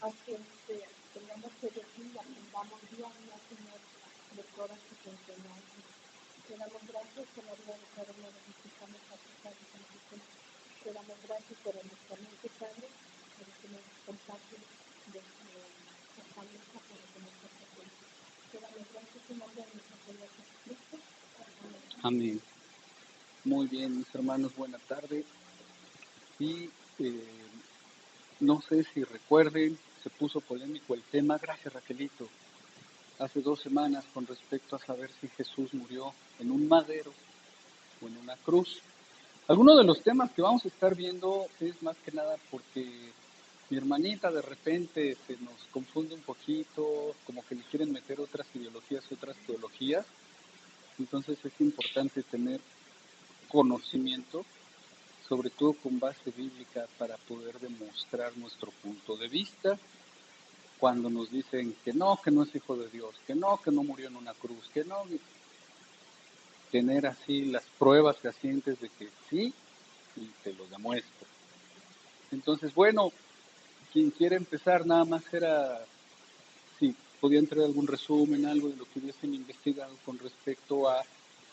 a que tengamos que decir y aprendamos día a día, Señor, de todas tus enseñanzas. Te damos gracias por la vida de cada uno de los que estamos aquí, Padre Santísimo. Te damos gracias por nuestra mente, Padre, por que nos compartes de esta mesa, por que nos compartes. Te damos gracias en nombre de nuestro Señor Jesucristo. Amén. Muy bien, mis hermanos, buena tarde. Y no sé si recuerden, se puso polémico el tema, gracias Raquelito, hace 2 semanas con respecto a saber si Jesús murió en un madero o en una cruz. Algunos de los temas que vamos a estar viendo es más que nada porque mi hermanita de repente se nos confunde un poquito, como que le quieren meter otras ideologías y otras teologías. Entonces es importante tener conocimiento, sobre todo con base bíblica, para poder demostrar nuestro punto de vista. Cuando nos dicen que no es hijo de Dios, que no murió en una cruz, que no, tener así las pruebas fehacientes de que sí, y te lo demuestro. Entonces, bueno, quien quiera empezar, nada más era si podían traer algún resumen, algo de lo que hubiesen investigado con respecto a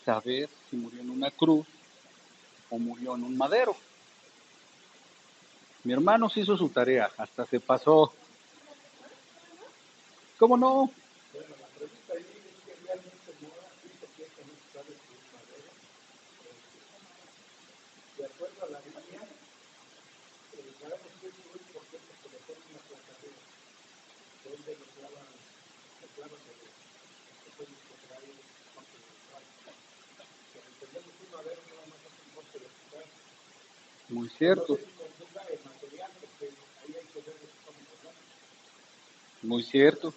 saber si murió en una cruz o murió en un madero. Mi hermano se hizo su tarea, hasta se pasó. ¿Cómo no? Bueno, la pregunta ahí es que realmente Mora dice que esto no se sabe si es madero. De acuerdo a la Biblia, sabemos que es cruz porque se le pone una placa arriba, donde lo clavan de los pequeños que trae parte del cual. Pero entendemos que un madero nada más es un poste de ciudad. Muy cierto. No se confunda el material, porque ahí hay que ver de qué estamos hablando. Muy cierto.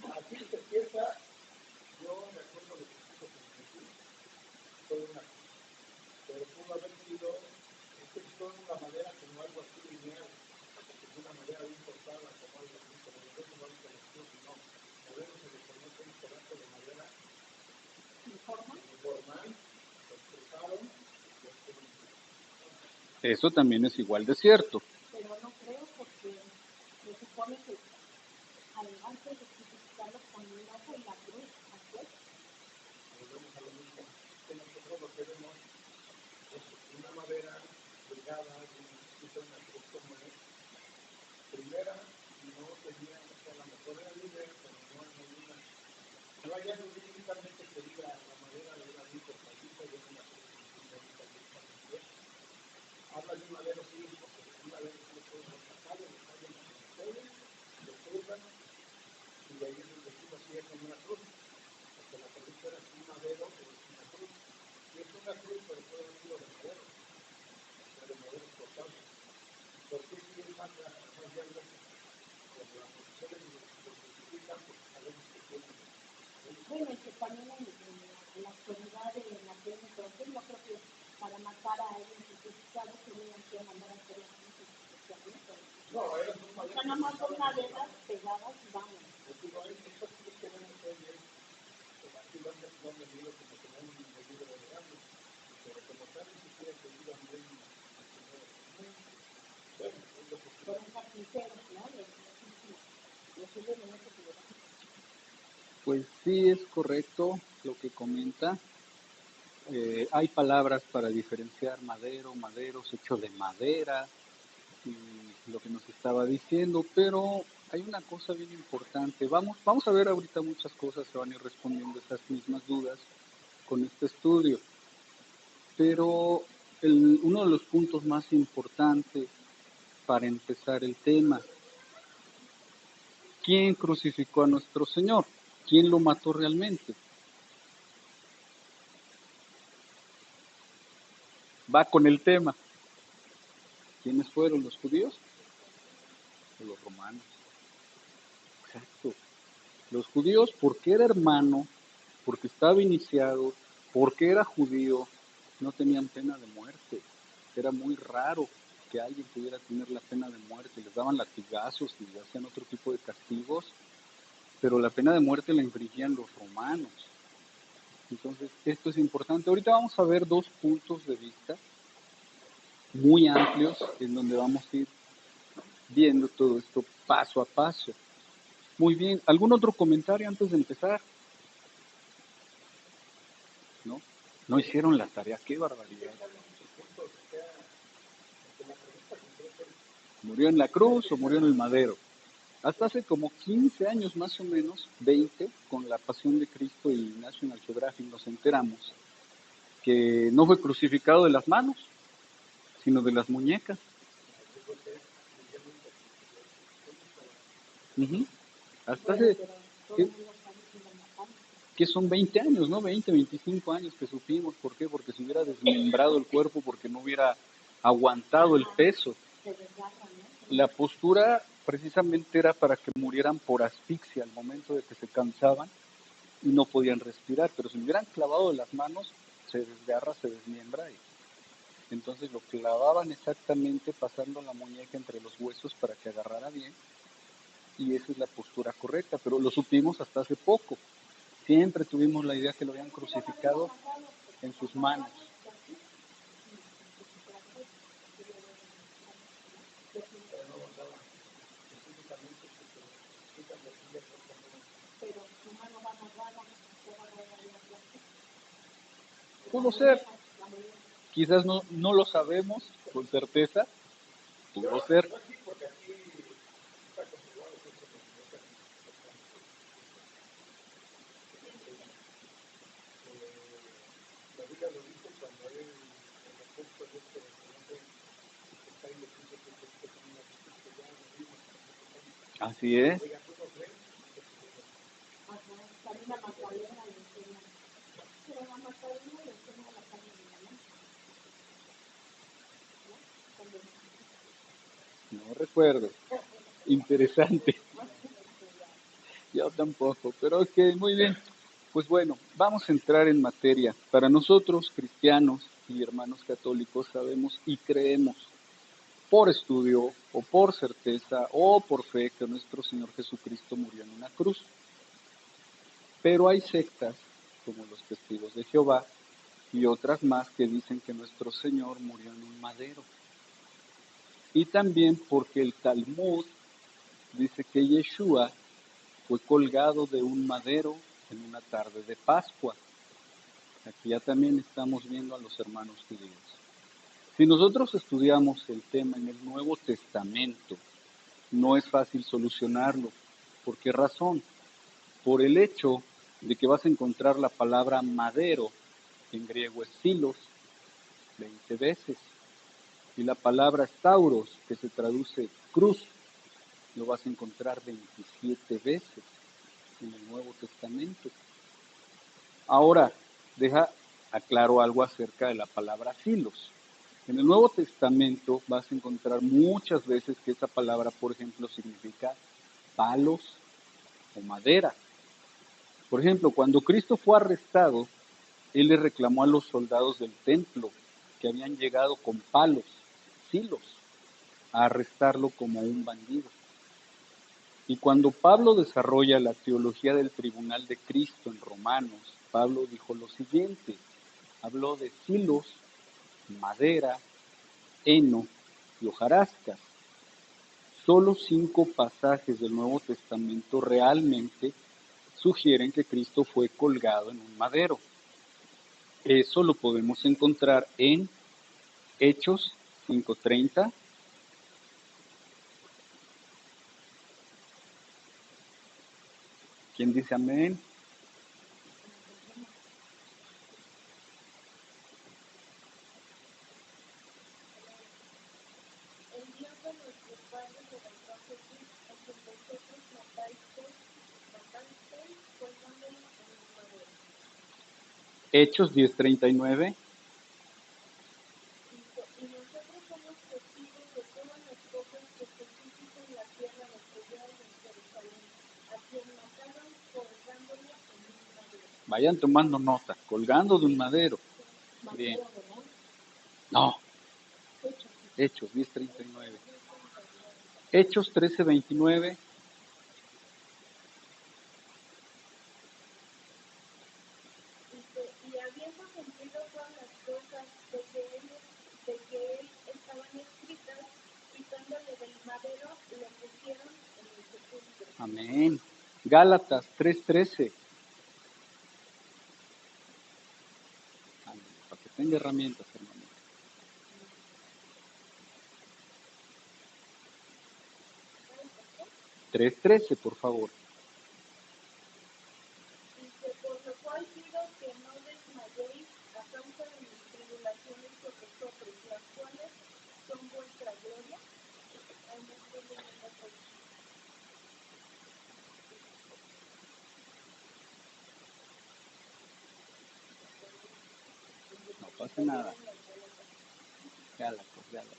Así se empieza, yo me acuerdo de que puso con Jesús, fue una cruz, pero pudo haber sido escrito en una manera como algo así lineal, de una manera bien cortada, como algo así, como nosotros vamos a la cruz, y no, modelo se le conoce un pedazo de madera informal, lo expresaron, eso también es igual de cierto. Pero no creo porque se supone que antes de crucificarlo ponían en la cruz, ¿así? Volvemos a lo mismo, que nosotros lo que vemos es una madera delgada, una cruz como es. Primera, no tenía, o sea, la mejor era libre, pero no hay ninguna. No hay algo bíblicamente que diga la madera de una vida cortadita y es una cruz bonita y habla de un madero sí, porque un madero sí lo pueden rescatar, lo tallan como ustedes, lo cruzan, y de ahí es donde tú lo cierran una cruz, porque la pregunta era si un madero o es una cruz. Si es una cruz, pero puede haber sido de madero, o de madero cortado. ¿Por qué si es más grande? Por las posiciones de los que explican, porque sabemos que tienen. Bueno, y que también en la actualidad, en aquel entonces, no creo que para matar a alguien crucificado tenían que mandar a hacer las cosas especialmente. No, eran dos maderas. O sea, nada más son maderas pegadas y vamos. Estas cruz que ven ustedes, aquí lo han vendido como que no han vendido de regalo, pero como tal ni siquiera se iban bien al Señor. Bueno, es lo que fueron carpinteros, ¿no? Pues sí, es correcto lo que comenta. Hay palabras para diferenciar maderos hechos de madera, y lo que nos estaba diciendo, pero hay una cosa bien importante. Vamos a ver ahorita muchas cosas, se van a ir respondiendo esas mismas dudas con este estudio. Pero uno de los puntos más importantes para empezar el tema, ¿quién crucificó a nuestro Señor? ¿Quién lo mató realmente? Va con el tema. ¿Quiénes fueron, los judíos o los romanos? Exacto. Los judíos, porque era hermano, porque estaba iniciado, porque era judío, no tenían pena de muerte. Era muy raro que alguien pudiera tener la pena de muerte. Les daban latigazos y hacían otro tipo de castigos, pero la pena de muerte la infringían los romanos. Entonces, esto es importante. Ahorita vamos a ver 2 puntos de vista muy amplios en donde vamos a ir viendo todo esto paso a paso. Muy bien, ¿algún otro comentario antes de empezar? ¿No? No hicieron la tarea, qué barbaridad. ¿Murió en la cruz o murió en el madero? Hasta hace como 15 años más o menos, 20, con la Pasión de Cristo y National Geographic nos enteramos que no fue crucificado de las manos, sino de las muñecas. Ujú. Hasta hace, que, que son 20 años, ¿no? 20, 25 años que supimos. ¿Por qué? Porque se hubiera desmembrado el cuerpo, porque no hubiera aguantado el peso. La postura precisamente era para que murieran por asfixia al momento de que se cansaban y no podían respirar, pero si me hubieran clavado de las manos, se desgarra, se desmiembra, y entonces lo clavaban exactamente pasando la muñeca entre los huesos para que agarrara bien, y esa es la postura correcta, pero lo supimos hasta hace poco. Siempre tuvimos la idea que lo habían crucificado en sus manos. Pudo ser, quizás no lo sabemos con certeza, pudo ser. Así es. No recuerdo. Interesante. Yo tampoco, pero ok, muy bien. Pues bueno, vamos a entrar en materia. Para nosotros, cristianos y hermanos católicos, sabemos y creemos por estudio o por certeza o por fe que nuestro Señor Jesucristo murió en una cruz. Pero hay sectas, como los Testigos de Jehová, y otras más que dicen que nuestro Señor murió en un madero. Y también porque el Talmud dice que Yeshua fue colgado de un madero en una tarde de Pascua. Aquí ya también estamos viendo a los hermanos judíos. Si nosotros estudiamos el tema en el Nuevo Testamento, no es fácil solucionarlo. ¿Por qué razón? Por el hecho de que vas a encontrar la palabra madero, en griego es silos, 20 veces, y la palabra stauros, que se traduce cruz, lo vas a encontrar 27 veces en el Nuevo Testamento. Ahora, aclaro algo acerca de la palabra filos. En el Nuevo Testamento vas a encontrar muchas veces que esa palabra, por ejemplo, significa palos o madera. Por ejemplo, cuando Cristo fue arrestado, Él le reclamó a los soldados del templo que habían llegado con palos, filos, a arrestarlo como un bandido. Y cuando Pablo desarrolla la teología del tribunal de Cristo en Romanos, Pablo dijo lo siguiente, habló de filos, madera, heno y hojarascas. Solo 5 pasajes del Nuevo Testamento realmente sugieren que Cristo fue colgado en un madero. Eso lo podemos encontrar en Hechos 5:30. ¿Quién dice amén? Hechos 10:39. Vayan tomando nota, colgando de un madero. Bien. No. Hechos 10:39. Hechos 13:29. Y habiendo cumplido todas las cosas de que él estaban escritas, quitándole del madero, Amén. Gálatas 3:13. Amén. Para que tenga herramientas, hermano. 3:13, por favor. Dice, por lo cual pido que no desmayéis a causa de mis tribulaciones por vosotros, las cuales son vuestra gloria. Ay, no estoy leyendo todo. No pasa nada. Gálatas, Gálatas.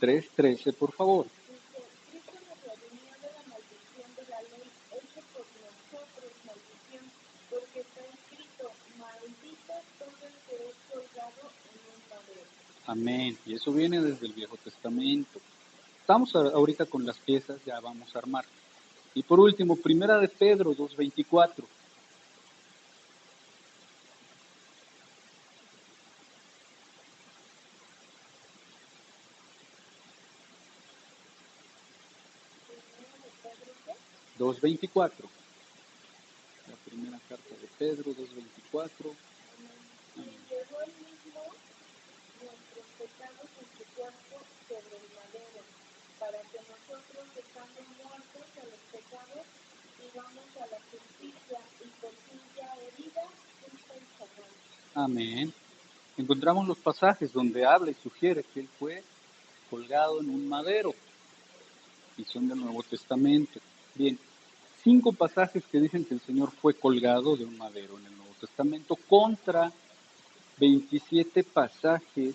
3:13, por favor. Dice, Cristo nos redimió de la maldición de la ley, hecho por nosotros maldición, porque está escrito, maldito todo el que es colgado en un madero. Amén. Y eso viene desde el Viejo Testamento. Estamos ahorita con las piezas, ya vamos a armar. Y por último, Primera de Pedro 2:24. Pedro, ¿qué? 2:24. La primera carta de Pedro 2:24. Y llevó él mismo nuestros pecados en su cuerpo sobre el madero, para que nosotros, estando muertos a los pecados, vivamos a la justicia, y por fin ya herida, justa y sacada. Amén. Encontramos los pasajes donde habla y sugiere que él fue colgado en un madero. Y son del Nuevo Testamento. Bien, 5 pasajes que dicen que el Señor fue colgado de un madero en el Nuevo Testamento contra 27 pasajes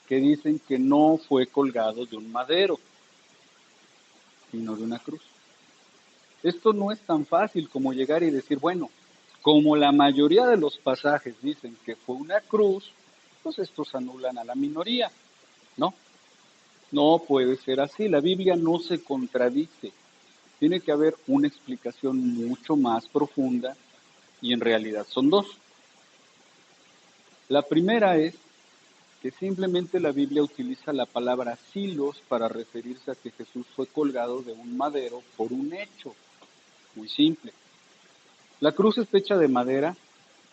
que dicen que no fue colgado de un madero, sino de una cruz. Esto no es tan fácil como llegar y decir, bueno, como la mayoría de los pasajes dicen que fue una cruz, pues estos anulan a la minoría. No, no puede ser así. La Biblia no se contradice. Tiene que haber una explicación mucho más profunda y en realidad son 2. La primera es que simplemente la Biblia utiliza la palabra silos para referirse a que Jesús fue colgado de un madero por un hecho muy simple. La cruz está hecha de madera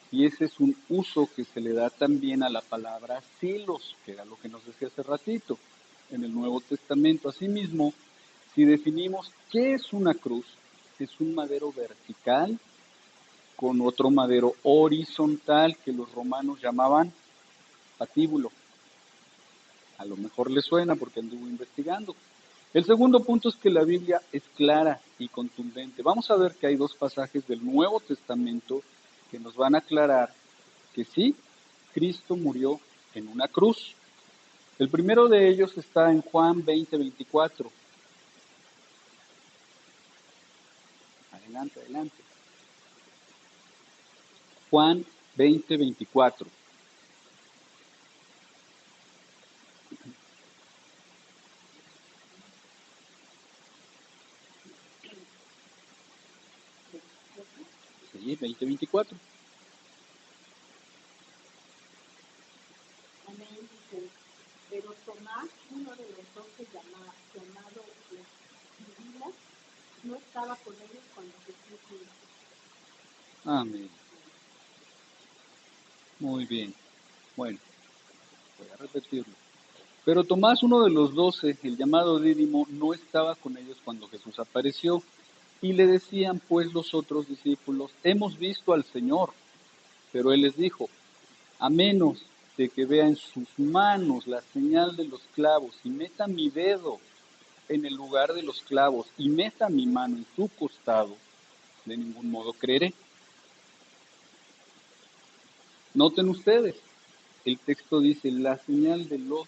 y ese es un uso que se le da también a la palabra silos, que era lo que nos decía hace ratito en el Nuevo Testamento. Asimismo, si definimos qué es una cruz, es un madero vertical con otro madero horizontal que los romanos llamaban patíbulo. A lo mejor le suena porque anduvo investigando. El segundo punto es que la Biblia es clara y contundente. Vamos a ver que hay 2 pasajes del Nuevo Testamento que nos van a aclarar que sí, Cristo murió en una cruz. El primero de ellos está en Juan 20:24. Adelante, adelante. Juan 20:24. Sí, 20:24. Amén, dice. Pero Tomás, uno de los 12 llamado Didimas, no estaba con ellos cuando Jesús murió. Amén. Muy bien. Bueno, voy a repetirlo. Pero Tomás, uno de los 12, el llamado Dídimo, no estaba con ellos cuando Jesús apareció. Y le decían pues los otros discípulos, hemos visto al Señor. Pero él les dijo, a menos de que vea en sus manos la señal de los clavos y meta mi dedo en el lugar de los clavos y meta mi mano en su costado, de ningún modo creeré. Noten ustedes, el texto dice la señal de los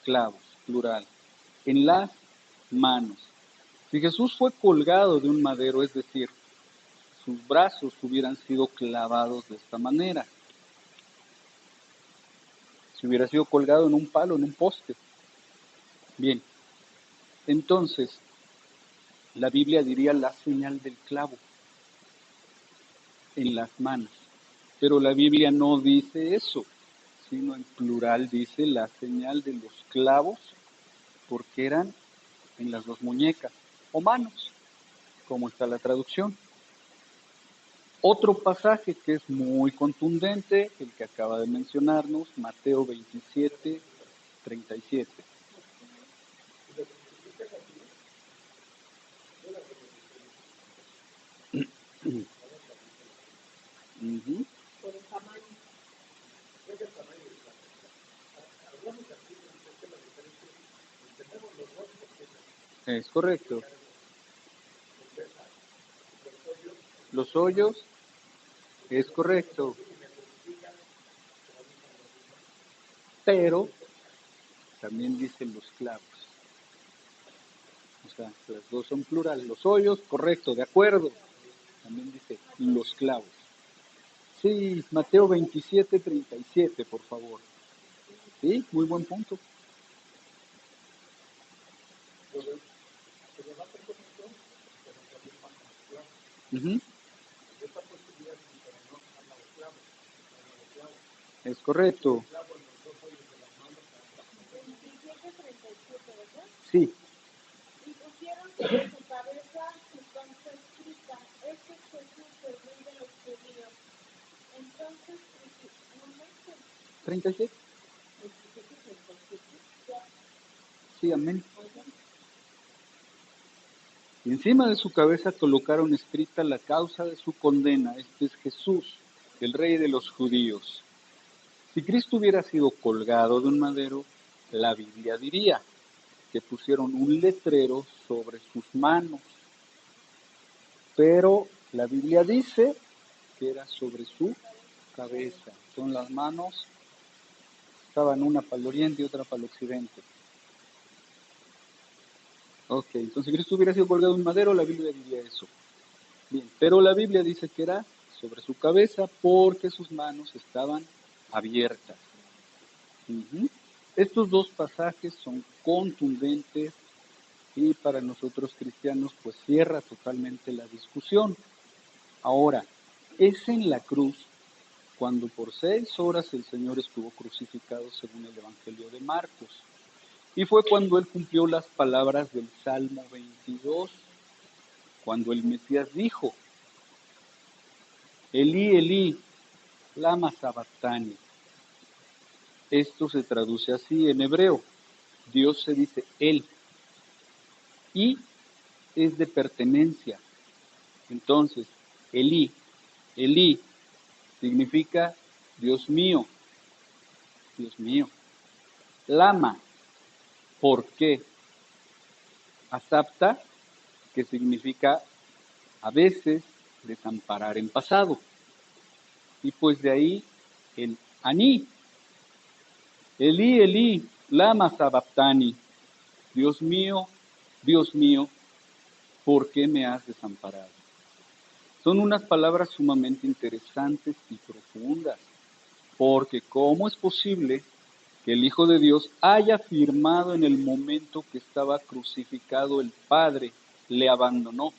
clavos, plural, en las manos. Si Jesús fue colgado de un madero, es decir, sus brazos hubieran sido clavados de esta manera. Si hubiera sido colgado en un palo, en un poste. Bien, entonces, la Biblia diría la señal del clavo en las manos. Pero la Biblia no dice eso, sino en plural dice la señal de los clavos, porque eran en las dos muñecas o manos, como está la traducción. Otro pasaje que es muy contundente, el que acaba de mencionarnos, Mateo 27, 37. Ujú. Por el tamaño. Es correcto. Los hoyos, es correcto. Pero también dicen los clavos. O sea, las dos son plural. Los hoyos, correcto, de acuerdo. También dice los clavos. Sí, Mateo 27, 37, por favor. Sí, muy buen punto. Ujú. Es correcto. 27:37, ¿verdad? Sí, Y pusieron sobre su cabeza su concha escrita: este es Jesús, el Rey de los judíos. Entonces, no manches, 37. 27:37, ya, Sí, amén. oigan, Y encima de su cabeza colocaron escrita la causa de su condena. Este es Jesús, el Rey de los judíos. Si Cristo hubiera sido colgado de un madero, la Biblia diría que pusieron un letrero sobre sus manos. Pero la Biblia dice que era sobre su cabeza. Son las manos, estaban una para el oriente y otra para el occidente. Ok, entonces si Cristo hubiera sido colgado de un madero, la Biblia diría eso. Bien, pero la Biblia dice que era sobre su cabeza porque sus manos estaban abiertas. Ujú. Estos dos pasajes son contundentes y para nosotros cristianos pues cierra totalmente la discusión. Ahora, es en la cruz cuando por 6 horas el Señor estuvo crucificado según el Evangelio de Marcos. Y fue cuando él cumplió las palabras del Salmo 22, cuando el Mesías dijo, Elí, Elí, lama sabactani. Esto se traduce así en hebreo. Dios se dice él y es de pertenencia. Entonces, Elí, Elí significa Dios mío, Dios mío. Lama, ¿por qué? Asapta, que significa a veces desamparar en pasado. Y pues de ahí el aní, Elí, Elí, lama sabactani. Dios mío, ¿por qué me has desamparado? Son unas palabras sumamente interesantes y profundas, porque ¿cómo es posible que el Hijo de Dios haya afirmado en el momento que estaba crucificado el Padre le abandonó?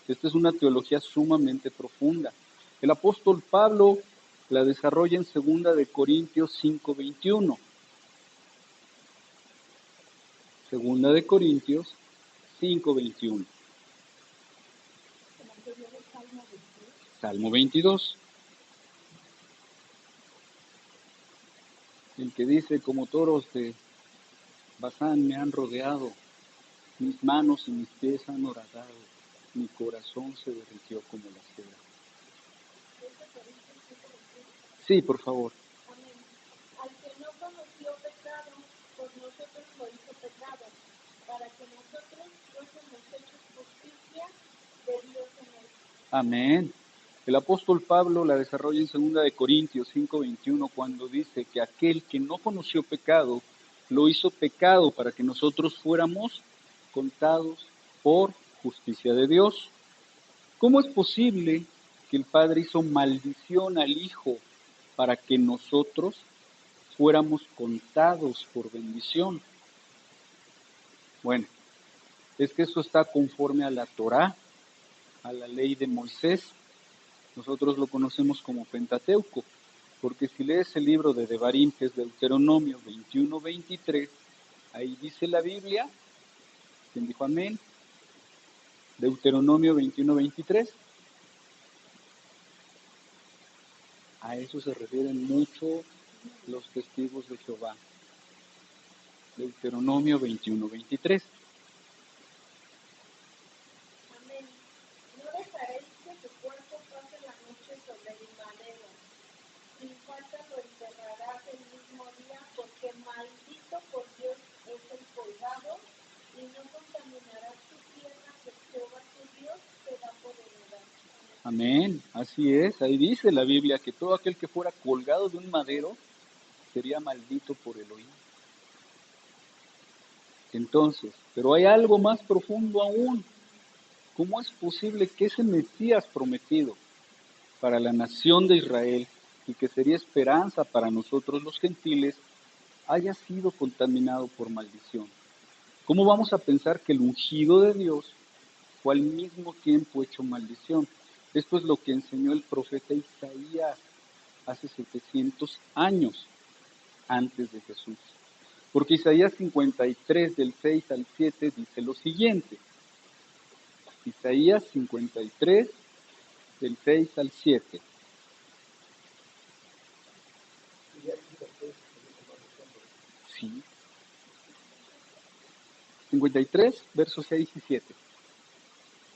Esta es una teología sumamente profunda. El apóstol Pablo la desarrolla en 2 de Corintios 5:21. 2 de Corintios 5:21. el anterior es Salmo 22. Salmo 22. El que dice, como toros de Bazán me han rodeado, mis manos y mis pies han horadado, mi corazón se derritió como la cera. Sí, por favor. Amén. Al que no conoció pecado, por nosotros lo hizo pecado, para que nosotros fuésemos hechos justicia de Dios en él. Amén. El apóstol Pablo la desarrolla en 2 de Corintios 5:21 cuando dice que aquel que no conoció pecado lo hizo pecado para que nosotros fuéramos contados por justicia de Dios. ¿Cómo es posible que el Padre hizo maldición al Hijo para que nosotros fuéramos contados por bendición? Bueno, es que eso está conforme a la Torá, a la ley de Moisés. Nosotros lo conocemos como Pentateuco, Porque si lees el libro de Devarim, que es Deuteronomio 21-23, ahí dice la Biblia, ¿quién dijo amén? Deuteronomio 21-23. A eso se refieren mucho los testigos de Jehová. Deuteronomio 21-23. Amén. No dejaréis que tu cuerpo pase la noche sobre el madero. Sin falta lo enterrarás el mismo día, porque maldito por Dios es el colgado, y no contaminarás tu tierra que Jehová tu Dios te da por heredad. Amén, así es. Ahí dice la Biblia que todo aquel que fuera colgado de un madero sería maldito por Elohim. Entonces, pero hay algo más profundo aún. ¿Cómo es posible que ese Mesías prometido para la nación de Israel y que sería esperanza para nosotros los gentiles haya sido contaminado por maldición? ¿Cómo vamos a pensar que el ungido de Dios fue al mismo tiempo hecho maldición? Esto es lo que enseñó el profeta Isaías hace 700 años antes de Jesús. Porque Isaías 53 del 6 al 7 dice lo siguiente. Isaías 53 del 6 al 7. Y aquí después, Sí. 53, versos 6 y 7.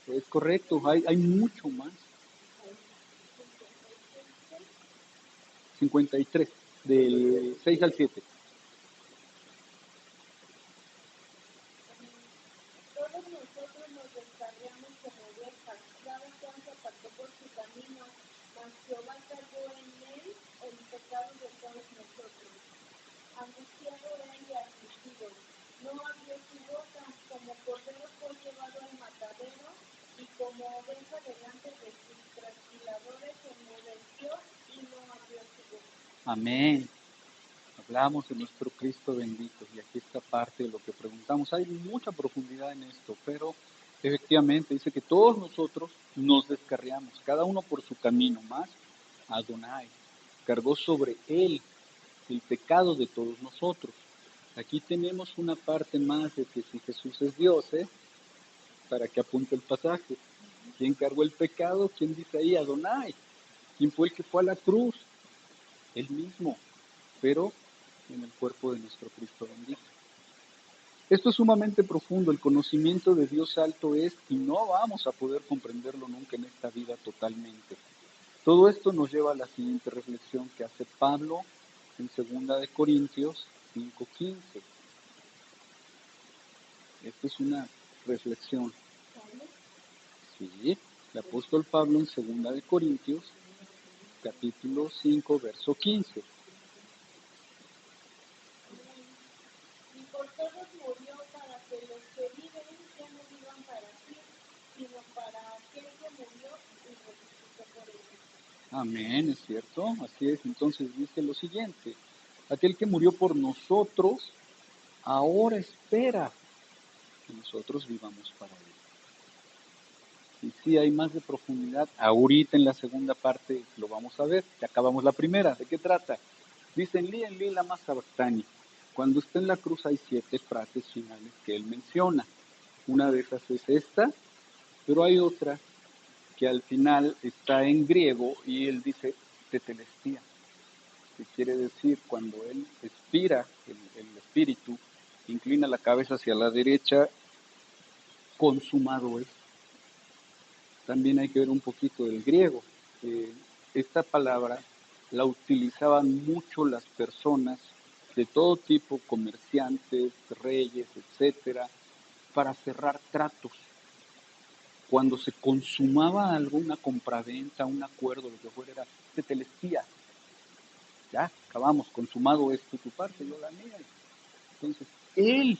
Es correcto, hay mucho más. 53, del 6 al 7. Todos nosotros nos descarriamos como ovejas, cada cual se apartó por su camino, mas Jehová cargó en él el pecado de todos nosotros. Angustiado él y afligido, no abrió su boca, como cordero fue llevado al matadero, y como oveja delante de sus trasquiladores enmudeció y no abrió su boca. Amén. Hablamos de nuestro Cristo bendito y aquí está parte de lo que preguntamos. Hay mucha profundidad en esto, pero efectivamente dice que todos nosotros nos descarriamos, cada uno por su camino, más Adonai cargó sobre él el pecado de todos nosotros. Aquí tenemos una parte más de que si Jesús es Dios, para que apunte el pasaje. ¿Quién cargó el pecado? ¿Quién dice ahí? Adonai. ¿Quién fue el que fue a la cruz? Él mismo, pero en el cuerpo de nuestro Cristo bendito. Esto es sumamente profundo, el conocimiento de Dios alto es y no vamos a poder comprenderlo nunca en esta vida totalmente. Todo esto nos lleva a la siguiente reflexión que hace Pablo en 2 Corintios 5:15. Esta es una reflexión. Sí, el apóstol Pablo en 2 Corintios capítulo 5, verso 15. Y por todos murió para que los que viven ya no vivan para sí, sino para aquel que murió y resucitó por ellos. Amén, es cierto, así es. Entonces dice lo siguiente, aquel que murió por nosotros, ahora espera que nosotros vivamos para él. Y sí hay más de profundidad, ahorita en la segunda parte lo vamos a ver, ya acabamos la primera, ¿de qué trata? Dice en Li lama sabachthani. Cuando está en la cruz hay 7 frases finales que él menciona. Una de esas es esta, pero hay otra que al final está en griego y él dice tetelestia, que quiere decir cuando él expira, el espíritu, inclina la cabeza hacia la derecha, consumado es. También hay que ver un poquito del griego. Esta palabra la utilizaban mucho las personas de todo tipo, comerciantes, reyes, etcétera, para cerrar tratos. Cuando se consumaba algo, una compraventa, un acuerdo, lo que fuera, era tetelestia. Ya, acabamos, consumado esto, tu parte, yo la mía. Entonces, él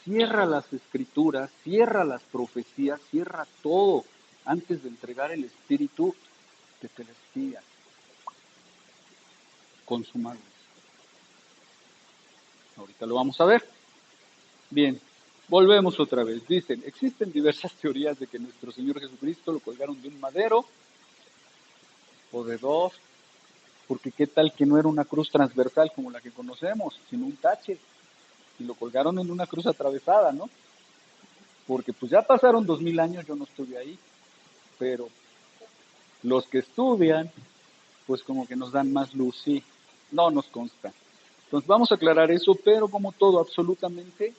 cierra las escrituras, cierra las profecías, cierra todo antes de entregar el espíritu de tetelestia. Consumado. Ahorita lo vamos a ver. Bien, volvemos otra vez. Dicen, existen diversas teorías de que nuestro Señor Jesucristo lo colgaron de un madero, o de dos, porque qué tal que no era una cruz transversal como la que conocemos, sino un tache, y lo colgaron en una cruz atravesada, ¿no? Porque pues ya pasaron 2000 años, yo no estuve ahí, pero los que estudian, pues como que nos dan más luz, sí, no nos consta. Entonces vamos a aclarar eso, pero como todo, absolutamente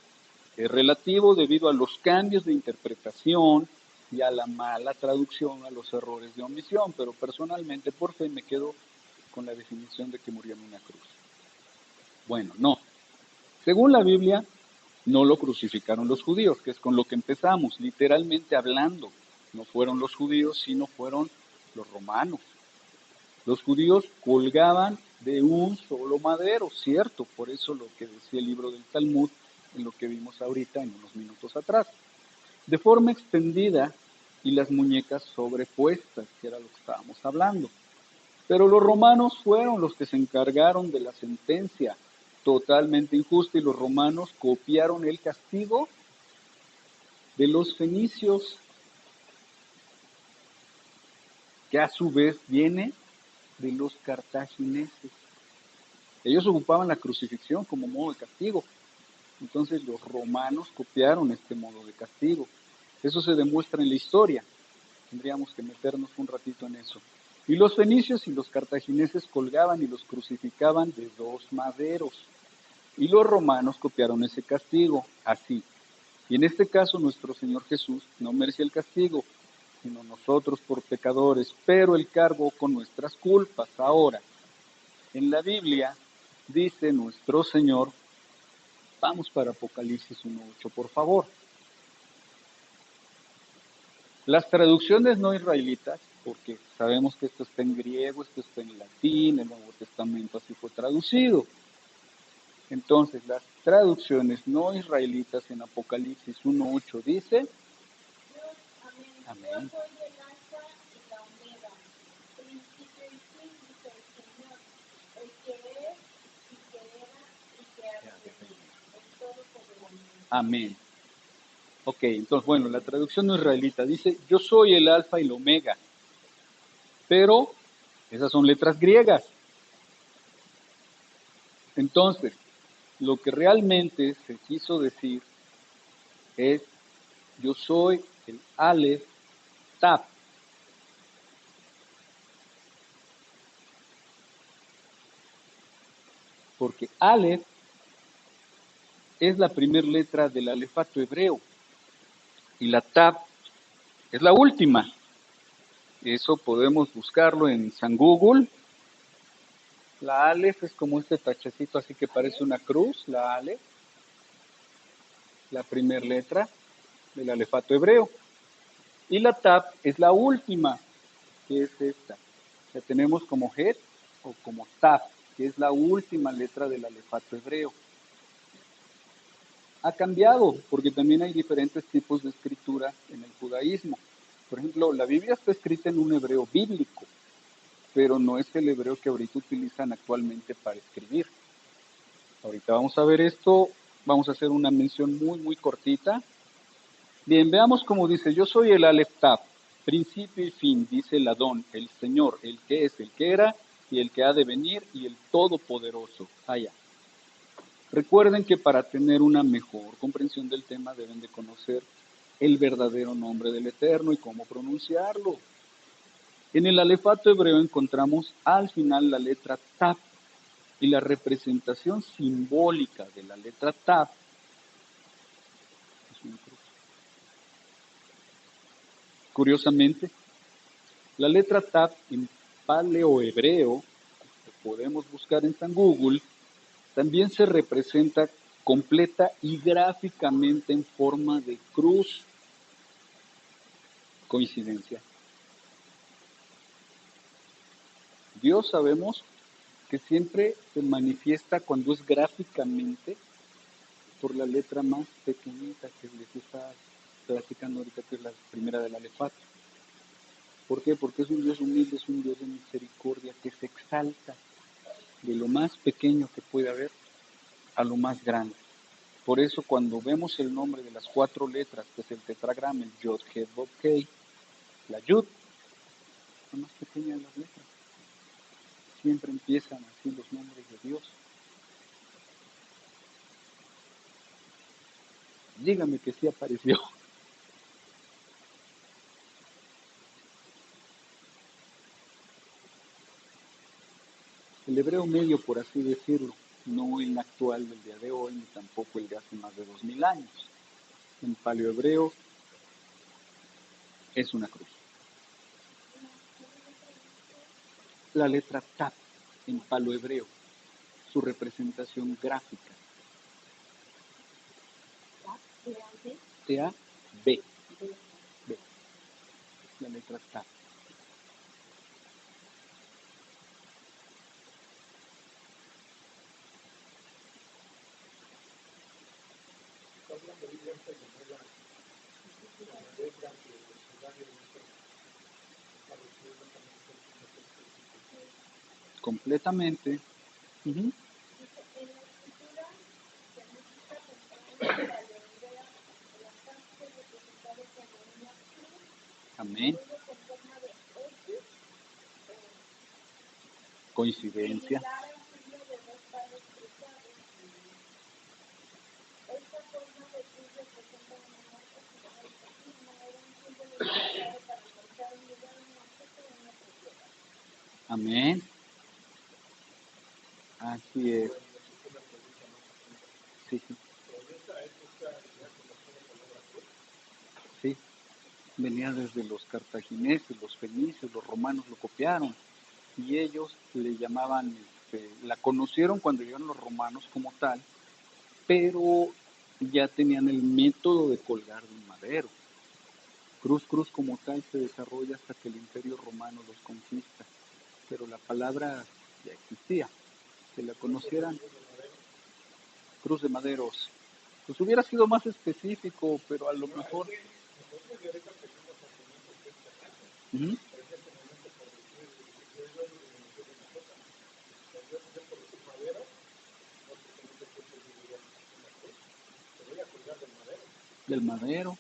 es relativo debido a los cambios de interpretación y a la mala traducción, a los errores de omisión, pero personalmente por fe me quedo con la definición de que murió en una cruz. Bueno, no. Según la Biblia, no lo crucificaron los judíos, que es con lo que empezamos, literalmente hablando. No fueron los judíos, sino fueron los romanos. Los judíos colgaban de un solo madero, cierto, por eso lo que decía el libro del Talmud, en lo que vimos ahorita en unos minutos atrás, de forma extendida y las muñecas sobrepuestas, que era lo que estábamos hablando. Pero los romanos fueron los que se encargaron de la sentencia totalmente injusta y los romanos copiaron el castigo de los fenicios, que a su vez viene de los cartagineses. Ellos ocupaban la crucifixión como modo de castigo. Entonces los romanos copiaron este modo de castigo. Eso se demuestra en la historia. Tendríamos que meternos un ratito en eso. Y los fenicios y los cartagineses colgaban y los crucificaban de dos maderos. Y los romanos copiaron ese castigo, así. Y en este caso nuestro Señor Jesús no merecía el castigo, sino nosotros por pecadores, pero Él cargó con nuestras culpas. Ahora, en la Biblia dice nuestro Señor, vamos para Apocalipsis 1:8, por favor. Las traducciones no israelitas, porque sabemos que esto está en griego, esto está en latín, el Nuevo Testamento así fue traducido. Entonces, las traducciones no israelitas en Apocalipsis 1:8 dice, amén. Yo soy el alfa y la omega, principio y fin, dice el Señor, el que es y que era y que ha de venir, el Todopoderoso. Amén. Ok, entonces, bueno, la traducción no israelita dice, yo soy el alfa y la omega, pero esas son letras griegas. Entonces, lo que realmente se quiso decir es, yo soy el Aleph Tap. Porque Aleph es la primera letra del alefato hebreo y la Tap es la última. Eso podemos buscarlo en San Google. La Aleph es como este tachecito así que parece una cruz, la Aleph, la primera letra del alefato hebreo. Y la Tap es la última, que es esta. La tenemos como Het o como Tap, que es la última letra del alefato hebreo. Ha cambiado, porque también hay diferentes tipos de escritura en el judaísmo. Por ejemplo, la Biblia está escrita en un hebreo bíblico, pero no es el hebreo que ahorita utilizan actualmente para escribir. Ahorita vamos a ver esto, vamos a hacer una mención muy cortita. Bien, veamos cómo dice, yo soy el Aleph Tap, principio y fin, dice el Adón, el Señor, el que es, el que era y el que ha de venir y el Todopoderoso. Allá. Recuerden que para tener una mejor comprensión del tema deben de conocer el verdadero nombre del Eterno y cómo pronunciarlo. En el alefato hebreo encontramos al final la letra Taf y la representación simbólica de la letra Taf es una cruz. Curiosamente, la letra Taf en paleohebreo, que podemos buscar en San Google, también se representa completa y gráficamente en forma de cruz. ¿Coincidencia? Dios sabemos que siempre se manifiesta cuando es gráficamente por la letra más pequeñita que les está platicando ahorita, que es la primera del alefato. ¿Por qué? Porque es un Dios humilde, es un Dios de misericordia que se exalta de lo más pequeño que puede haber a lo más grande. Por eso cuando vemos el nombre de las 4 letras, que es el tetragrama, el Yod, Het, Vav, Kei, la Yud, la más pequeña de las letras. siempre empiezan así los nombres de Dios. Dígame que sí apareció. El hebreo medio, por así decirlo, no el actual del día de hoy, ni tampoco el de hace más de 2000 años. En paleohebreo es una cruz. La letra Tap en paleohebreo, su representación gráfica. T-A-B. B. La letra Tap. Completamente. Uh-huh. Amén. Coincidencia. Amén. Así es. Sí, sí. Sí. Venía desde los cartagineses, los fenicios, los romanos lo copiaron. Y ellos le llamaban, la conocieron cuando llegaron los romanos como tal, pero ya tenían el método de colgar de un madero. Cruz como tal se desarrolla hasta que el Imperio Romano los conquista, pero la palabra ya existía. Que la conocieran, cruz de maderos, pues hubiera sido más específico, pero a lo mejor... ¿Mm? Del madero.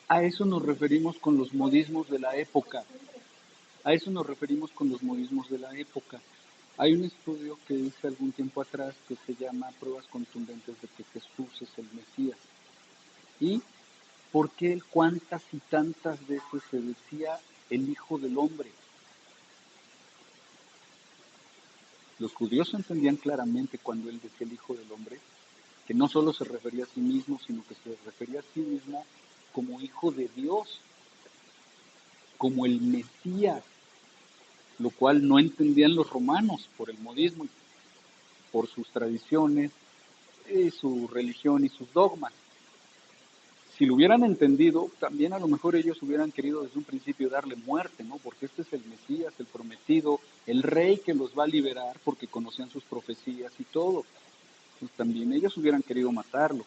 A eso nos referimos con los modismos de la época. A eso nos referimos con los modismos de la época. Hay un estudio que hice algún tiempo atrás que se llama Pruebas contundentes de que Jesús es el Mesías. ¿Y por qué cuántas y tantas veces se decía el Hijo del Hombre? Los judíos entendían claramente cuando él decía el Hijo del Hombre, que no solo se refería a sí mismo, sino que se refería a sí mismo como Hijo de Dios, como el Mesías, lo cual no entendían los romanos por el modismo, por sus tradiciones, su religión y sus dogmas. Si lo hubieran entendido, también a lo mejor ellos hubieran querido desde un principio darle muerte, ¿no? Porque este es el Mesías, el prometido, el rey que los va a liberar porque conocían sus profecías y todo. Pues también ellos hubieran querido matarlo.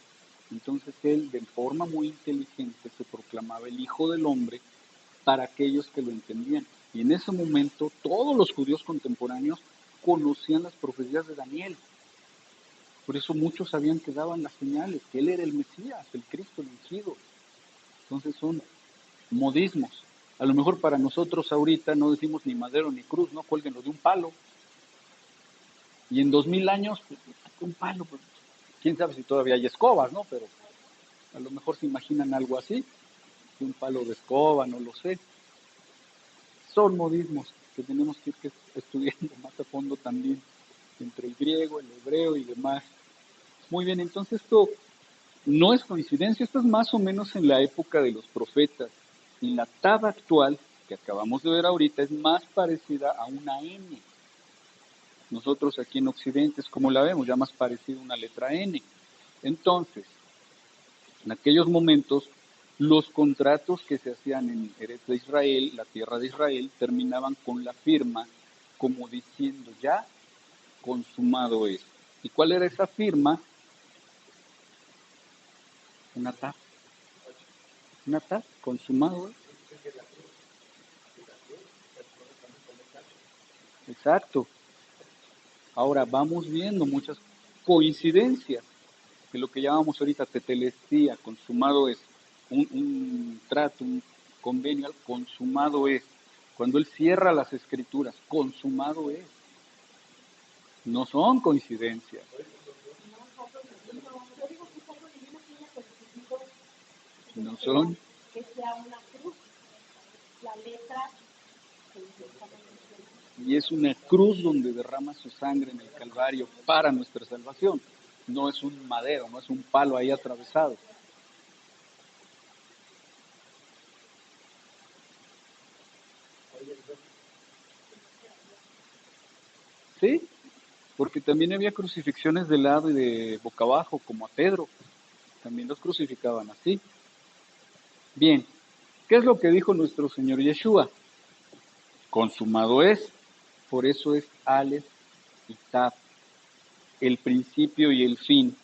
Entonces él, de forma muy inteligente, se proclamaba el Hijo del Hombre para aquellos que lo entendían. Y en ese momento todos los judíos contemporáneos conocían las profecías de Daniel. Por eso muchos sabían que daban las señales, que él era el Mesías, el Cristo, el ungido. Entonces son modismos. A lo mejor para nosotros ahorita no decimos ni madero ni cruz, no, cuélguenlo de un palo. Y en 2000 años, pues, un palo, pues, quién sabe si todavía hay escobas, ¿no? Pero a lo mejor se imaginan algo así, un palo de escoba, no lo sé. Son modismos que tenemos que ir estudiando más a fondo también, entre el griego, el hebreo y demás. Muy bien, entonces esto no es coincidencia, esto es más o menos en la época de los profetas. Y la tab actual, que acabamos de ver ahorita, es más parecida a una N. Nosotros aquí en Occidente es como la vemos, ya más parecida a una letra N. Entonces, en aquellos momentos, los contratos que se hacían en Eretz de Israel, la tierra de Israel, terminaban con la firma como diciendo ya consumado es. ¿Y cuál era esa firma? Una tab. Una tab, consumado es. Exacto. Ahora vamos viendo muchas coincidencias, que lo que llamamos ahorita tetelestía, consumado es. un trato, un convenio, consumado es. Cuando Él cierra las escrituras, consumado es. No son coincidencias. No son. Que sea una cruz, la letra Y es una cruz donde derrama su sangre en el Calvario para nuestra salvación. No es un madero, no es un palo ahí atravesado. ¿Sí? Porque también había crucifixiones de lado y de boca abajo, como a Pedro. También los crucificaban así. Bien, ¿qué es lo que dijo nuestro Señor Yeshua? Consumado es. Por eso es Aleph y Tav, el principio y el fin.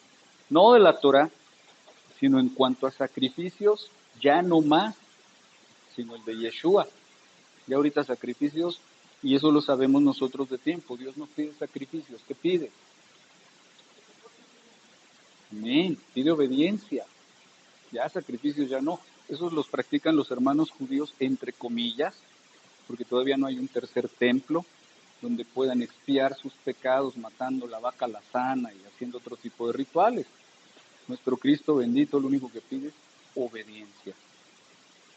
No de la Torah, sino en cuanto a sacrificios, ya no más, sino el de Yeshua. Ya ahorita sacrificios, y eso lo sabemos nosotros de tiempo. Dios no pide sacrificios, ¿qué pide? Amén, pide obediencia. Ya sacrificios ya no. Esos los practican los hermanos judíos entre comillas, porque todavía no hay un tercer templo donde puedan expiar sus pecados matando la vaca lazana y haciendo otro tipo de rituales. Nuestro Cristo bendito lo único que pide es obediencia.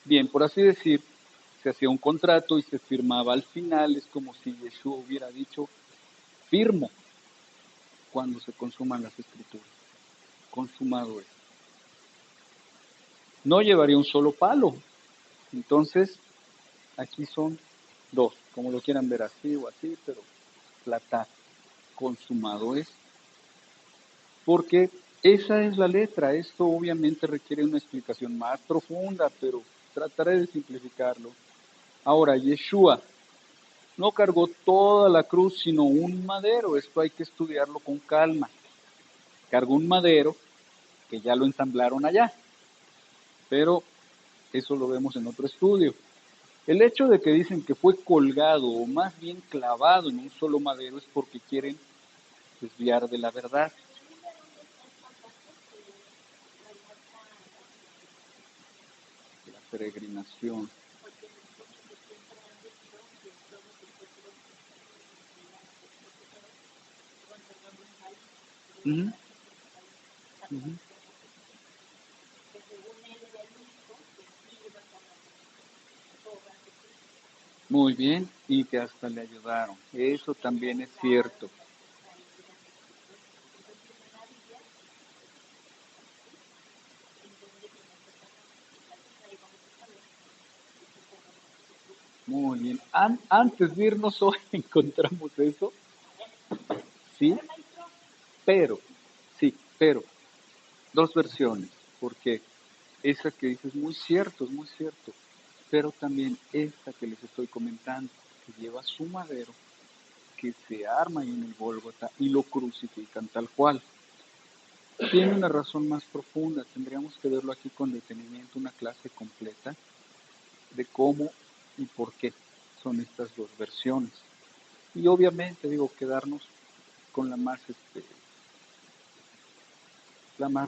Bien, por así decir, se hacía un contrato y se firmaba al final, es como si Yeshua hubiera dicho, firmo cuando se consuman las escrituras. Consumado es. No llevaría un solo palo. Entonces, aquí son dos, como lo quieran ver así o así, pero plata, consumado es. Porque esa es la letra. Esto obviamente requiere una explicación más profunda, pero trataré de simplificarlo. Ahora, Yeshua no cargó toda la cruz, sino un madero. Esto hay que estudiarlo con calma. Cargó un madero que ya lo ensamblaron allá, pero eso lo vemos en otro estudio. El hecho de que dicen que fue colgado o más bien clavado en un solo madero es porque quieren desviar de la verdad. La peregrinación. Uh-huh. Uh-huh. Muy bien, y que hasta le ayudaron. Eso también es cierto. Muy bien. Antes de irnos hoy encontramos eso, sí, pero, sí, pero, dos versiones, porque esa que dices es muy cierto, pero también esta que les estoy comentando, que lleva su madero, que se arma ahí en el Gólgota y lo crucifican tal cual. Tiene una razón más profunda, tendríamos que verlo aquí con detenimiento, una clase completa de cómo y por qué son estas dos versiones. Y obviamente, digo, quedarnos con la más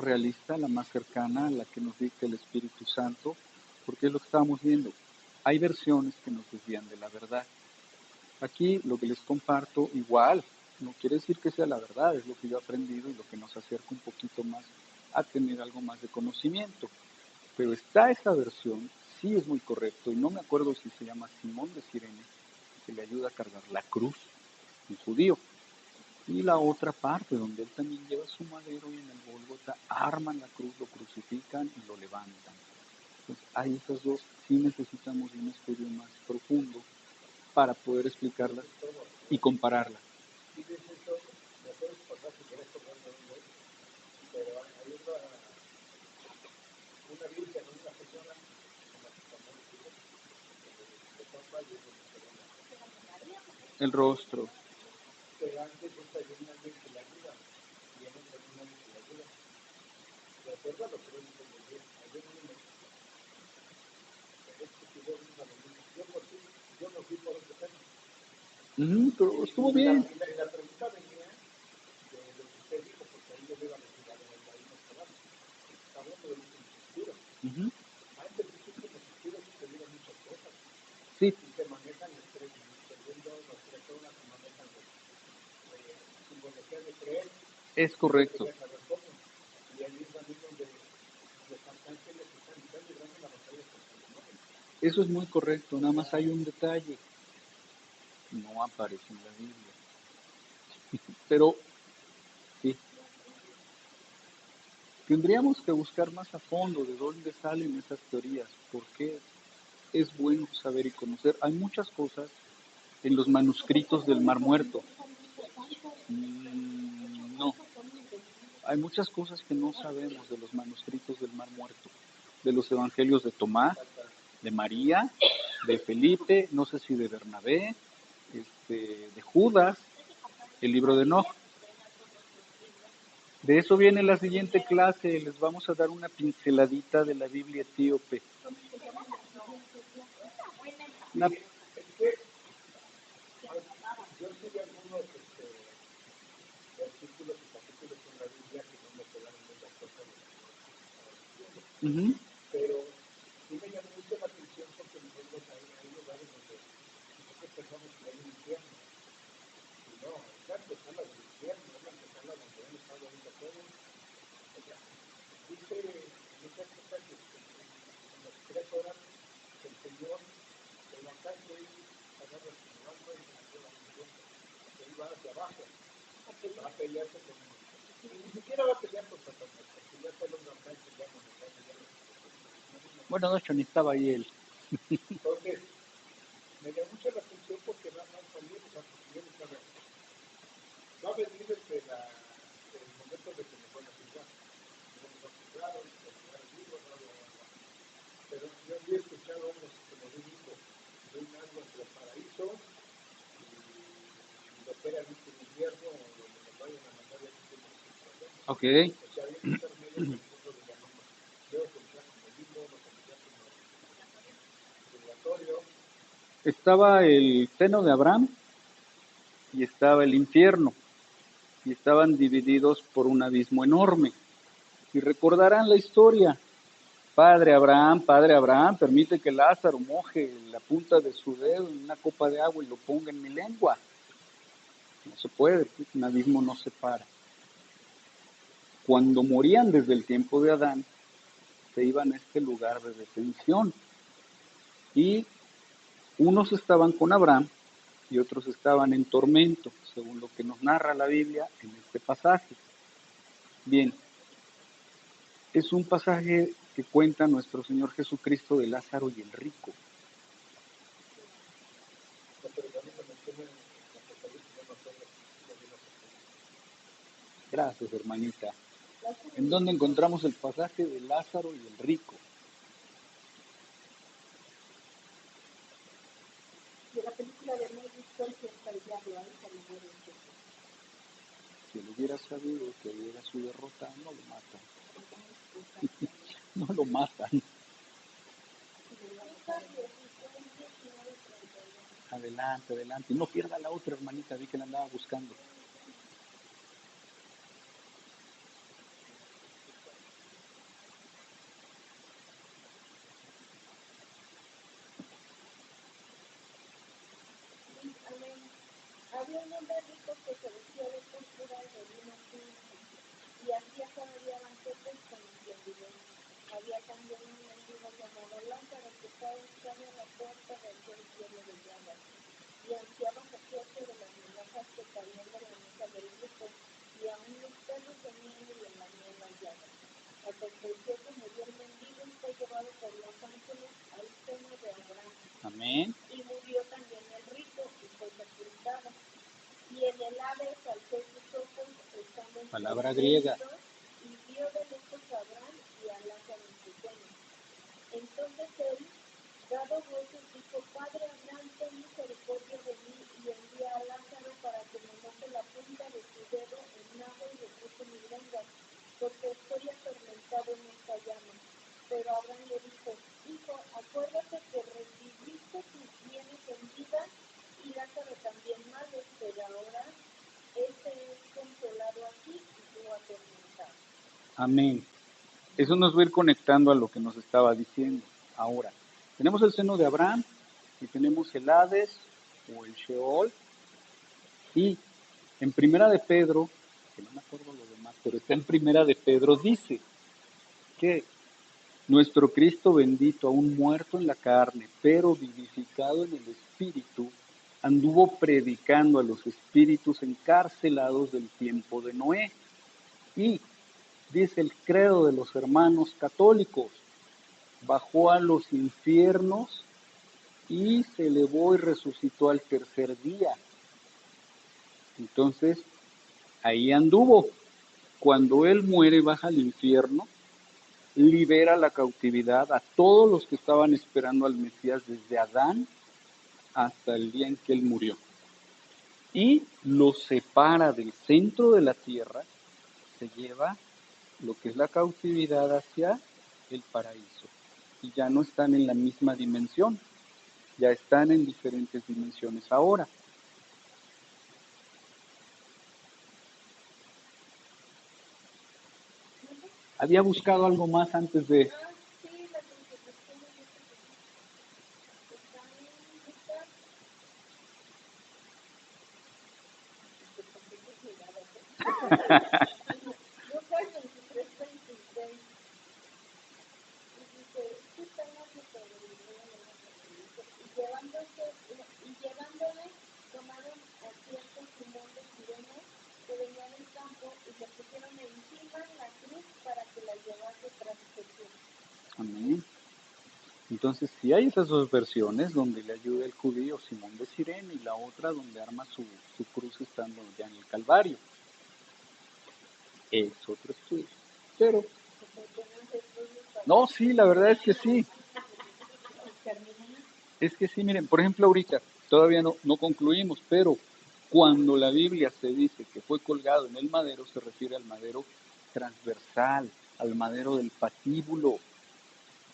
realista, la más cercana, la que nos dicta el Espíritu Santo, porque es lo que estábamos viendo. Hay versiones que nos desvían de la verdad. Aquí lo que les comparto igual, no quiere decir que sea la verdad, es lo que yo he aprendido y lo que nos acerca un poquito más a tener algo más de conocimiento. Pero está esa versión, sí es muy correcto, y no me acuerdo si se llama Simón de Sirene, que le ayuda a cargar la cruz, un judío. Y la otra parte, donde él también lleva su madero y en el Gólgota arman la cruz, lo crucifican y lo levantan. Entonces, hay esas dos, sí necesitamos un estudio más profundo para poder explicarlas y compararlas. Y de hecho, me puedes pasar si quieres tomando un web, pero hay una virgen, una persona, como también de Pampa y El rostro. pero antes esta hay una virgen que la ayuda, y en otra hay una virgen que la ayuda. De acuerdo a lo que dice muy bien, ayer mismo, este video es una bendición. Yo no fui por ese tema. Pero estuvo bien. La pregunta venía de lo que usted dijo, porque ahí yo le iba a decir, a ver, ahí nos quedamos. Estamos hablando de un futuro. Es correcto. Quería saber cómo. Y ahí es también donde los arcángeles están librando la batalla contra el demonio. Eso es muy correcto, nada más hay un detalle. No aparece en la Biblia. Pero sí, tendríamos que buscar más a fondo de dónde salen esas teorías, porque es bueno saber y conocer. Hay muchas cosas en los manuscritos del Mar Muerto. No, hay muchas cosas que no sabemos de los manuscritos del Mar Muerto, de los evangelios de Tomás, de María, de Felipe, no sé si de Bernabé, de Judas, el libro de Enoch. De eso viene la siguiente clase, les vamos a dar una pinceladita de la Biblia etíope. Una- Es que yo sigo algunos versículos y capítulos en la Biblia que no me quedaron muy de acuerdo con lo que Ujú. pero sí me llamó mucho la atención porque nosotros hay lugares donde nosotros pensamos que hay un infierno. Y no, es la antesala del infierno, es la antesala donde han estado ahorita todos. O sea, dice en esa época que en las 3 horas el Señor, el arcángel, agarra su mano y se la lleva al infierno. Él va hacia abajo, va a pelearse con él. Y ni siquiera va a pelear con Satanás, porque ya está el hombre arcángel, ya no nos va a pelear. Bueno, de hecho ni estaba ahí él. Entonces, me llamó mucho la atención porque van a salir, o sea, porque yo les saber, va a venir el momento de que nos van a juzgar. No nos van a juzgar, vamos a juzgar el libro, bla, bla, bla. Pero yo había escuchado algo así como de un hijo, de un algo entre el paraíso y lo que era el último invierno, o donde nos vayan a mandar el último invierno. Ok. O sea, había un intermedio que nosotros le llamamos, yo conocía como limbo, lo conocía como purgatorio. Estaba el seno de Abraham y estaba el infierno, y estaban divididos por un abismo enorme. Y recordarán la historia. Padre Abraham, permite que Lázaro moje la punta de su dedo en una copa de agua y lo ponga en mi lengua. No se puede, un abismo no separa. Cuando morían desde el tiempo de Adán, se iban a este lugar de detención. Y unos estaban con Abraham y otros estaban en tormento, según lo que nos narra la Biblia en este pasaje. Bien, es un pasaje que cuenta nuestro Señor Jesucristo de Lázaro y el rico. Gracias, hermanita. ¿En dónde encontramos el pasaje de Lázaro y el rico? De la película de Mel Gibson, que está el diablo ahí, cuando muere el chico. Si él hubiera sabido que era su derrota, no lo matan. No lo matan. Adelante, adelante. No pierda la otra, hermanita, vi que la andaba buscando. Había un hombre rico que se vestía de púrpura y de lino fino, y hacía cada día banquetes con esplendidez. Había también un mendigo llamado Lázaro que estaba echado a la puerta de aquel cielo de llagas, y ansiaba saciarse de las migajas que caían de la mesa del rico, y aún los perros venían y le lamían las llagas. Aconteció que murió el mendigo y fue llevado por los ángeles al seno de Abraham. Amén. Y murió también el rico y fue sepultado. Y en el Hades alzó sus ojos estando en Palabra sus griega. brazos, y vio de lejos a Abraham y a Lázaro en su seno. Entonces él, dado voces, dijo: Padre Abraham, ten misericordia de mí y envía a Lázaro para que me moje la punta de su dedo en agua y refresque mi lengua, porque estoy atormentado en esta llama. Pero Abraham le dijo: Hijo, acuérdate que recibiste tus bienes en vida y Lázaro también males, pero ahora este es consolado aquí y tú atormentado. Amén. Eso nos va a ir conectando a lo que nos estaba diciendo. Ahora, tenemos el seno de Abraham y tenemos el Hades o el Sheol. Y en Primera de Pedro, que no me acuerdo lo de pero está en Primera de Pedro, dice que nuestro Cristo bendito, aún muerto en la carne, pero vivificado en el Espíritu, anduvo predicando a los espíritus encarcelados del tiempo de Noé. Y, dice el credo de los hermanos católicos, bajó a los infiernos y se elevó y resucitó al tercer día. Entonces, ahí anduvo. Cuando él muere, baja al infierno, libera la cautividad a todos los que estaban esperando al Mesías desde Adán hasta el día en que él murió. Y los separa del centro de la tierra, se lleva lo que es la cautividad hacia el paraíso. Y ya no están en la misma dimensión, ya están en diferentes dimensiones ahora. Había buscado algo más antes de... Sí, la constitución está en Lucas. Lucas 23:26. Y dice, sí, tenemos que sobrevivir en la constitución. Y llevándole, tomaron a cierto Simón de Cirene que venía del campo y le pusieron encima la cruz para que la llevase tras Jesús. Amén. Entonces, sí hay esas dos versiones donde le ayuda el judío Simón de Cirene y la otra donde arma su cruz estando ya en el Calvario. Es otro estudio. Pero, no, sí, la verdad es que sí. Es que sí, miren, por ejemplo, ahorita todavía no concluimos, pero cuando la Biblia se dice que fue colgado en el madero, se refiere al madero transversal, al madero del patíbulo.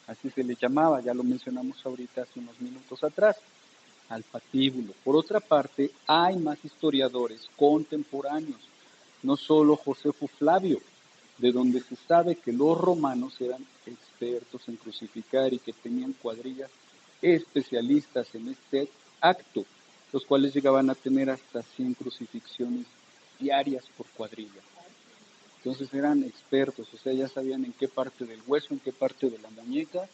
Así se le llamaba, ya lo mencionamos ahorita hace unos minutos atrás, al patíbulo. Por otra parte, hay más historiadores contemporáneos, no solo Josefo Flavio, de donde se sabe que los romanos eran expertos en crucificar y que tenían cuadrillas especialistas en este acto, los cuales llegaban a tener hasta 100 crucifixiones diarias por cuadrilla. Entonces eran expertos, o sea, ya sabían en qué parte del hueso, en qué parte de la muñeca,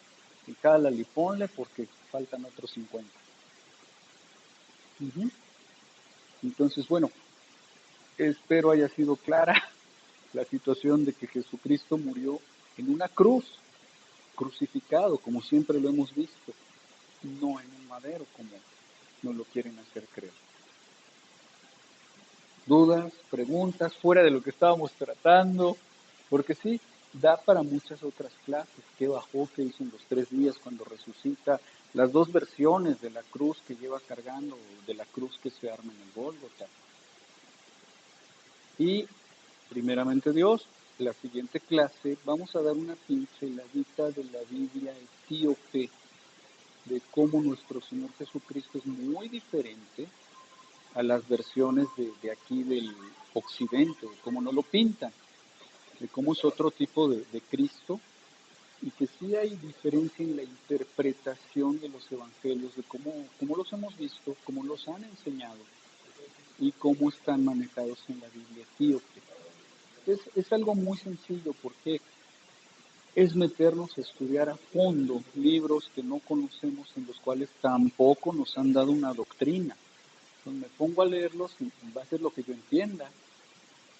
y cálale y ponle porque faltan otros 50. Entonces, bueno, espero haya sido clara la situación de que Jesucristo murió en una cruz, crucificado, como siempre lo hemos visto, no en un madero, como nos lo quieren hacer creer. Dudas, preguntas, fuera de lo que estábamos tratando, porque sí, da para muchas otras clases. ¿Qué bajó? ¿Qué hizo en los 3 días cuando resucita? Las dos versiones de la cruz que lleva cargando, de la cruz que se arma en el Gólgota. Y, primeramente Dios, la siguiente clase vamos a dar una pinceladita de la Biblia etíope, de cómo nuestro Señor Jesucristo es muy diferente a las versiones de aquí del occidente, de cómo no lo pintan, de cómo es otro tipo de Cristo, y que sí hay diferencia en la interpretación de los evangelios, de cómo los hemos visto, cómo los han enseñado y cómo están manejados en la Biblia etíope. Es algo muy sencillo porque es meternos a estudiar a fondo libros que no conocemos, en los cuales tampoco nos han dado una doctrina. Entonces me pongo a leerlos y va a ser lo que yo entienda,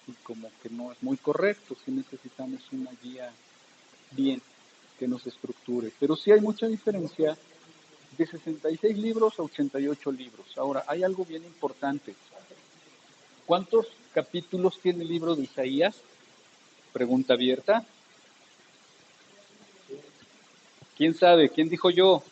y como que no es muy correcto, sí necesitamos una guía bien que nos estructure. Pero sí hay mucha diferencia de 66 libros a 88 libros. Ahora, hay algo bien importante. ¿Cuántos capítulos tiene el libro de Isaías? Pregunta abierta. ¿Quién sabe? ¿Quién dijo yo?